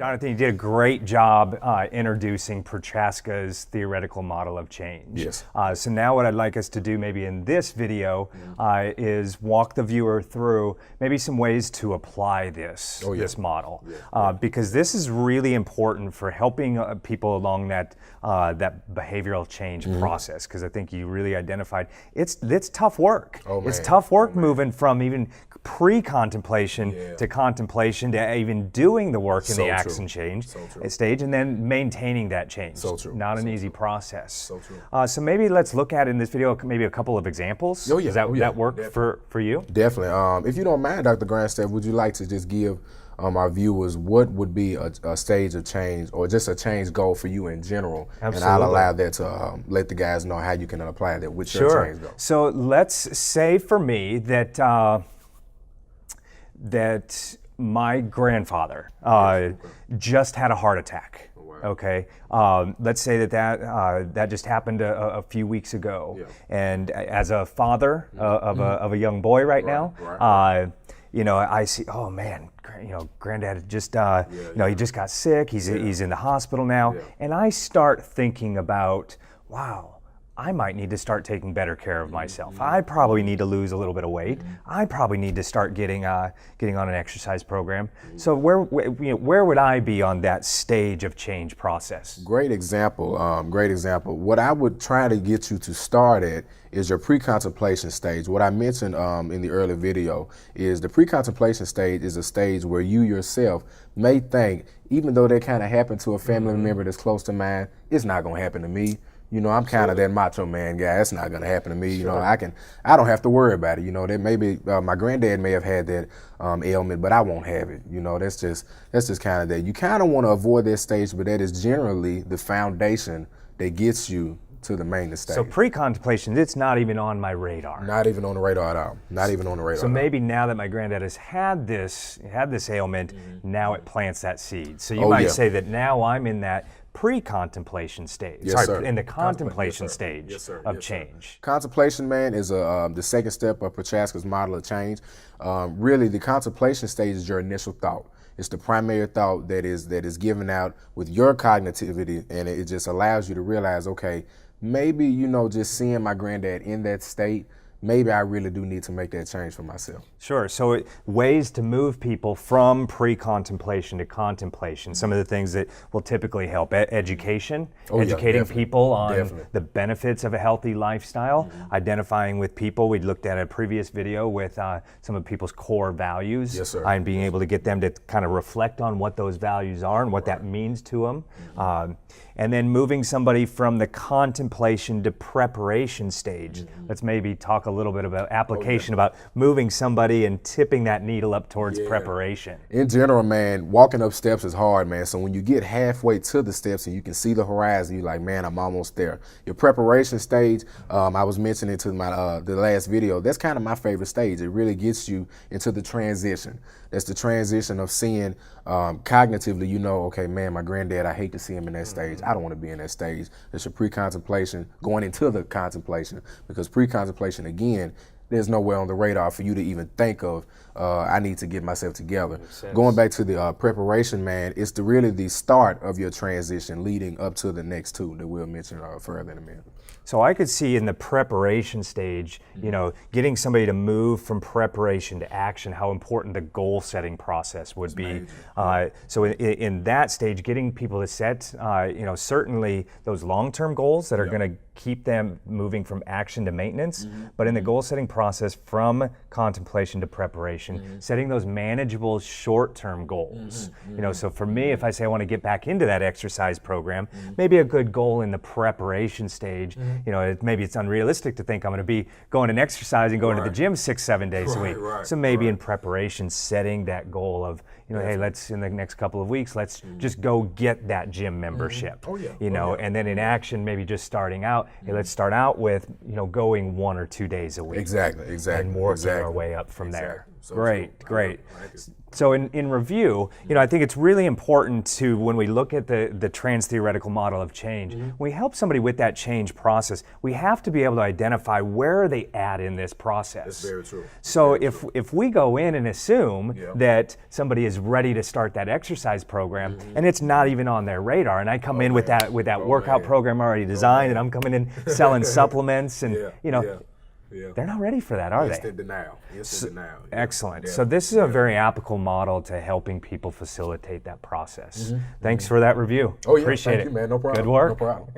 Jonathan, you did a great job introducing Prochaskas' theoretical model of change. Yes. So now what I'd like us to do maybe in this video is walk the viewer through maybe some ways to apply this, this model. Because this is really important for helping people along that behavioral change process, because I think you really identified it's tough work. It's tough work moving from even pre-contemplation to contemplation to even doing the work in the action change stage and then maintaining that change. Not an easy process. So maybe let's look at in this video maybe a couple of examples. Does that work for you? Definitely. If you don't mind, Dr. Grandstaff, would you like to just give our viewers what would be a stage of change or just a change goal for you in general? Absolutely. And I'll allow that to let the guys know how you can apply that with your change goal. So let's say for me that that my grandfather just had a heart attack. Okay, let's say that just happened a few weeks ago, and as a father of a young boy right now, you know, I see, oh man, you know, Granddad just, you know, he just got sick. He's in the hospital now, and I start thinking about, wow, I might need to start taking better care of myself. I probably need to lose a little bit of weight. I probably need to start getting on an exercise program. So where would I be on that stage of change process? Great example. Great example. What I would try to get you to start at is your pre-contemplation stage. What I mentioned in the earlier video is the pre-contemplation stage is a stage where you yourself may think, even though that kind of happened to a family member that's close to mine, it's not going to happen to me. You know, I'm kind of that macho man guy. It's not going to happen to me. You know, I don't have to worry about it. You know, that maybe my granddad may have had that ailment, but I won't have it. You know, that's just kind of that. You kind of want to avoid that stage, but that is generally the foundation that gets you to the main stage. So pre-contemplation, it's not even on my radar. Not even on the radar at all. Not even on the radar. So maybe now that my granddad has had this ailment, now it plants that seed. So you might say that now I'm in that pre-contemplation stage. In the contemplation stage of change. Contemplation, man, is the second step of Prochaskas' model of change. Really, the contemplation stage is your initial thought. It's the primary thought that is given out with your cognitivity, and it just allows you to realize, okay, maybe, you know, just seeing my granddad in that state, maybe I really do need to make that change for myself. Sure. So ways to move people from pre-contemplation to contemplation. Some of the things that will typically help. Education, educating people on the benefits of a healthy lifestyle, identifying with people. We looked at a previous video with some of people's core values, and being able to get them to kind of reflect on what those values are and what that means to them. And then moving somebody from the contemplation to preparation stage. Let's maybe talk a little bit about application, about moving somebody and tipping that needle up towards preparation. In general, man, walking up steps is hard, man. So when you get halfway to the steps and you can see the horizon, you're like, man, I'm almost there. Your preparation stage, I was mentioning to my the last video, that's kind of my favorite stage. It really gets you into the transition. That's the transition of seeing cognitively, you know, okay, man, my granddad, I hate to see him in that stage. I don't want to be in that stage. That's your pre-contemplation going into the contemplation, because pre-contemplation, again, there's nowhere on the radar for you to even think of, I need to get myself together. Going back to the preparation, man, it's really the start of your transition leading up to the next two that we'll mention further in a minute. So I could see in the preparation stage, you know, getting somebody to move from preparation to action, how important the goal setting process would be. So in that stage, getting people to set, you know, certainly those long-term goals that are going to keep them moving from action to maintenance, but in the goal setting process from contemplation to preparation, setting those manageable short-term goals. You know, so for me, if I say I want to get back into that exercise program, maybe a good goal in the preparation stage, you know, maybe it's unrealistic to think I'm going to be going and exercising, going to the gym 6-7 days a week. So maybe in preparation, setting that goal of, you know, hey, let's in the next couple of weeks, let's just go get that gym membership. You know, and then in action, maybe just starting out, hey, let's start out with, you know, going 1 or 2 days a week. Exactly. And working our way up from there. So Great, true. great. I like it. So in review, I think it's really important to, when we look at the trans-theoretical model of change, when we help somebody with that change process, we have to be able to identify where are they at in this process. That's very true. So if we go in and assume Yeah. that somebody is ready to start that exercise program and it's not even on their radar, and I come in with that workout program already designed, and I'm coming in selling supplements, and they're not ready for that, are they? Instant denial. Instant denial. Excellent. So this is a very applicable model to helping people facilitate that process. Thanks for that review. Oh yeah, Appreciate thank it. you, man. No problem. Good work. No problem.